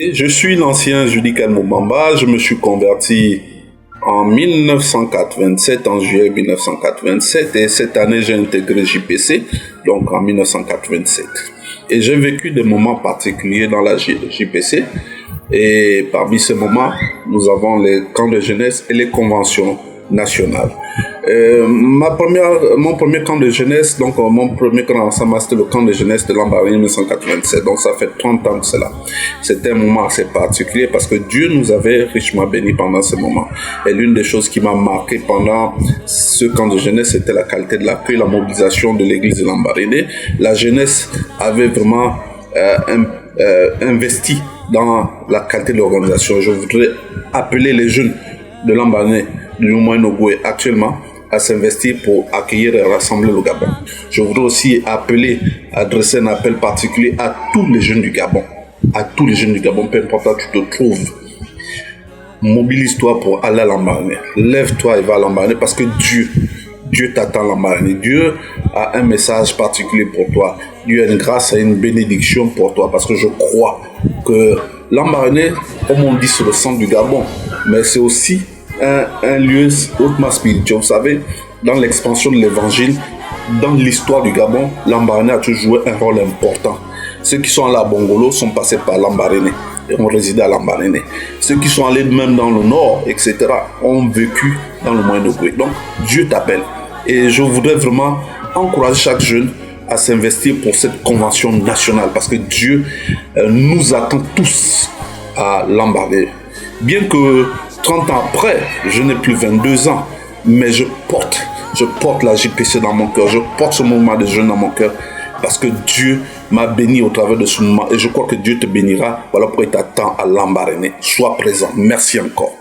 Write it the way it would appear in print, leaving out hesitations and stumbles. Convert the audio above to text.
Je suis l'ancien Judikan Moubamba. Je me suis converti en 1987, en juillet 1987, et cette année j'ai intégré JPC, donc en 1987. Et j'ai vécu des moments particuliers dans la JPC, et parmi ces moments, nous avons les camps de jeunesse et les conventions nationales. Mon premier camp de jeunesse, donc mon premier camp ensemble, c'était le camp de jeunesse de Lambaréné 1987, donc ça fait 30 ans de cela. C'était un moment assez particulier parce que Dieu nous avait richement bénis pendant ce moment. Et l'une des choses qui m'a marqué pendant ce camp de jeunesse, c'était la qualité de l'accueil, la mobilisation de l'église de Lambaréné. La jeunesse avait vraiment investi dans la qualité de l'organisation. Je voudrais appeler les jeunes de Lambaréné, du Moyen-Nogoué actuellement, à s'investir pour accueillir et rassembler le Gabon. Je voudrais aussi adresser un appel particulier à tous les jeunes du Gabon. À tous les jeunes du Gabon, peu importe où tu te trouves. Mobilise-toi pour aller à Lambaréné. Lève-toi et va à Lambaréné parce que Dieu t'attend à Lambaréné. Dieu a un message particulier pour toi. Dieu a une grâce et une bénédiction pour toi parce que je crois que Lambaréné, comme on dit, c'est le centre du Gabon, mais c'est aussi un lieu hautement spirituel. Vous savez, dans l'expansion de l'évangile, dans l'histoire du Gabon, Lambaréné a toujours joué un rôle important. Ceux qui sont allés à Bongolo sont passés par Lambaréné et ont résidé à Lambaréné. Ceux qui sont allés même dans le nord, etc., ont vécu dans le Moyen-Nogoué. Donc, Dieu t'appelle. Et je voudrais vraiment encourager chaque jeune à s'investir pour cette convention nationale parce que Dieu nous attend tous à Lambaréné. Bien que 30 ans après, je n'ai plus 22 ans, mais je porte la JPC dans mon cœur, je porte ce mouvement de jeunes dans mon cœur, parce que Dieu m'a béni au travers de ce moment, et je crois que Dieu te bénira. Voilà pourquoi il t'attend à Lambaréné. Sois présent. Merci encore.